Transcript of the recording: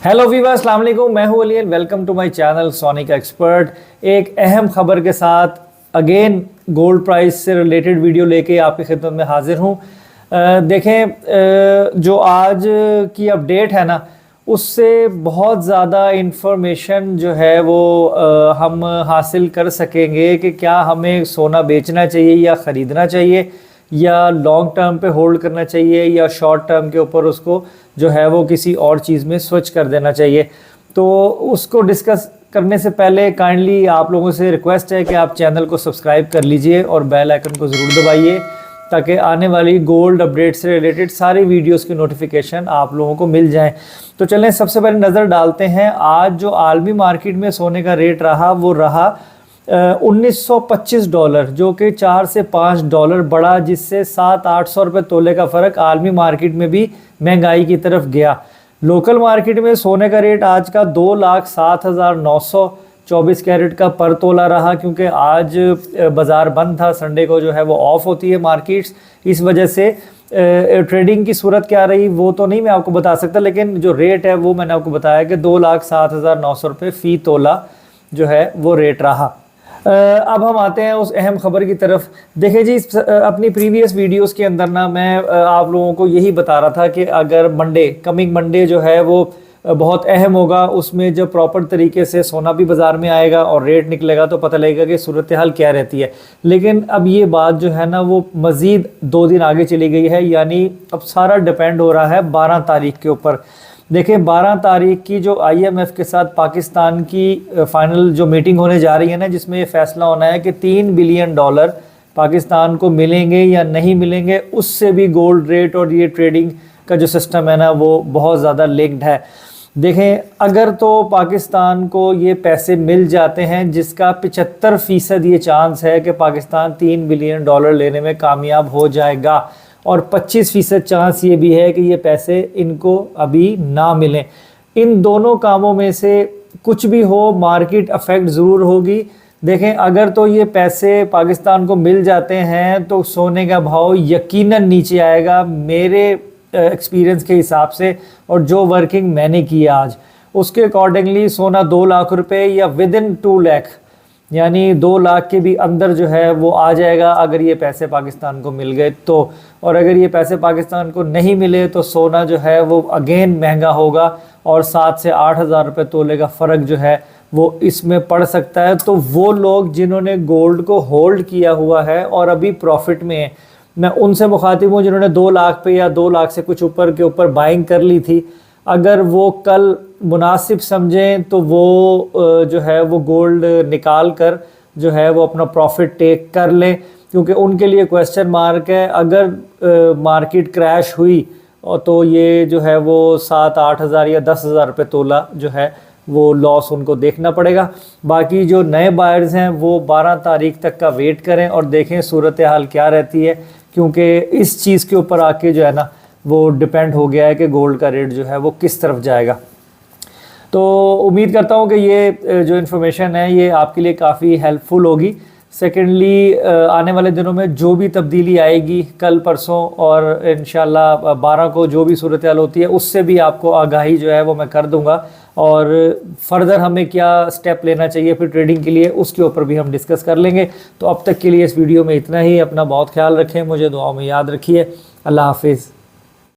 Hello viewers, अस्सलाम वालेकुम। मैं हूं Ali and welcome to my channel sonic expert. एक अहम खबर के साथ अगेन गोल्ड प्राइस से रिलेटेड वीडियो लेके आपकी खिदमत में हाजिर हूं। देखें, जो आज की अपडेट है ना, उससे बहुत ज़्यादा इंफॉर्मेशन जो है वो हम हासिल कर सकेंगे कि क्या हमें सोना बेचना चाहिए या ख़रीदना चाहिए, या लॉन्ग टर्म पे होल्ड करना चाहिए, या शॉर्ट टर्म के ऊपर उसको जो है वो किसी और चीज़ में स्विच कर देना चाहिए। तो उसको डिस्कस करने से पहले काइंडली आप लोगों से रिक्वेस्ट है कि आप चैनल को सब्सक्राइब कर लीजिए और बेल आइकन को ज़रूर दबाइए ताकि आने वाली गोल्ड अपडेट से रिलेटेड सारी वीडियोस की नोटिफिकेशन आप लोगों को मिल जाएं। तो चलें सबसे पहले नज़र डालते हैं आज जो आलमी मार्केट में सोने का रेट रहा वो रहा $1925, जो कि $4 से $5 बढ़ा, जिससे 700-800 रुपये तोले का फ़र्क आलमी मार्केट में भी महंगाई की तरफ गया। लोकल मार्केट में सोने का रेट आज का 2,07,900 24 कैरेट का पर तोला रहा, क्योंकि आज बाज़ार बंद था, संडे को जो है वो ऑफ होती है मार्केट्स। इस वजह से ट्रेडिंग की सूरत क्या रही वो तो नहीं मैं आपको बता सकता, लेकिन जो रेट है वो मैंने आपको बताया कि 2,07,900 रुपये फ़ी तोला जो है वो रेट रहा। अब हम आते हैं उस अहम ख़बर की तरफ। देखिए जी, अपनी प्रीवियस वीडियोस के अंदर ना मैं आप लोगों को यही बता रहा था कि अगर कमिंग मंडे जो है वो बहुत अहम होगा, उसमें जब प्रॉपर तरीके से सोना भी बाज़ार में आएगा और रेट निकलेगा तो पता लगेगा कि सूरत हाल क्या रहती है। लेकिन अब ये बात जो है ना वो मज़ीद 2 दिन आगे चली गई है, यानी अब सारा डिपेंड हो रहा है 12 तारीख के ऊपर। देखें, 12 तारीख की जो IMF के साथ पाकिस्तान की फाइनल जो मीटिंग होने जा रही है ना, जिसमें ये फैसला होना है कि $3 बिलियन पाकिस्तान को मिलेंगे या नहीं मिलेंगे, उससे भी गोल्ड रेट और ये ट्रेडिंग का जो सिस्टम है ना वो बहुत ज़्यादा लिंक्ड है। देखें, अगर तो पाकिस्तान को ये पैसे मिल जाते हैं, जिसका 75% ये चांस है कि पाकिस्तान $3 बिलियन लेने में कामयाब हो जाएगा, और 25% चांस ये भी है कि ये पैसे इनको अभी ना मिलें। इन दोनों कामों में से कुछ भी हो, मार्केट अफेक्ट ज़रूर होगी। देखें, अगर तो ये पैसे पाकिस्तान को मिल जाते हैं तो सोने का भाव यकीनन नीचे आएगा मेरे एक्सपीरियंस के हिसाब से, और जो वर्किंग मैंने की है आज उसके अकॉर्डिंगली सोना 2 लाख रुपए या विद इन 2 लाख, यानी 2 लाख के भी अंदर जो है वो आ जाएगा अगर ये पैसे पाकिस्तान को मिल गए तो। और अगर ये पैसे पाकिस्तान को नहीं मिले तो सोना जो है वो अगेन महंगा होगा, और 7 से 8 हज़ार रुपये तोले का फ़र्क जो है वो इसमें पड़ सकता है। तो वो लोग जिन्होंने गोल्ड को होल्ड किया हुआ है और अभी प्रॉफिट में है, मैं उनसे मुखातिब हूँ जिन्होंने 2 लाख पे या 2 लाख से कुछ ऊपर के ऊपर बाइंग कर ली थी। अगर वो कल मुनासिब समझें तो वो जो है वो गोल्ड निकाल कर जो है वो अपना प्रॉफिट टेक कर लें, क्योंकि उनके लिए क्वेश्चन मार्क है। अगर मार्केट क्रैश हुई तो ये जो है वो 7-8 हज़ार या 10 हज़ार रुपये तोला जो है वो लॉस उनको देखना पड़ेगा। बाकी जो नए बायर्स हैं वो 12 तारीख तक का वेट करें और देखें सूरत हाल क्या रहती है, क्योंकि इस चीज़ के ऊपर आके जो है ना वो डिपेंड हो गया है कि गोल्ड का रेट जो है वो किस तरफ जाएगा। तो उम्मीद करता हूँ कि ये जो इन्फॉर्मेशन है ये आपके लिए काफ़ी हेल्पफुल होगी। सेकेंडली, आने वाले दिनों में जो भी तब्दीली आएगी कल परसों और इंशाल्लाह 12 को जो भी सूरत हाल होती है उससे भी आपको आगाही जो है वो मैं कर दूँगा, और फर्दर हमें क्या स्टेप लेना चाहिए फिर ट्रेडिंग के लिए उसके ऊपर भी हम डिस्कस कर लेंगे। तो अब तक के लिए इस वीडियो में इतना ही। अपना बहुत ख्याल रखें, मुझे दुआओं में याद रखिए। अल्लाह हाफिज़।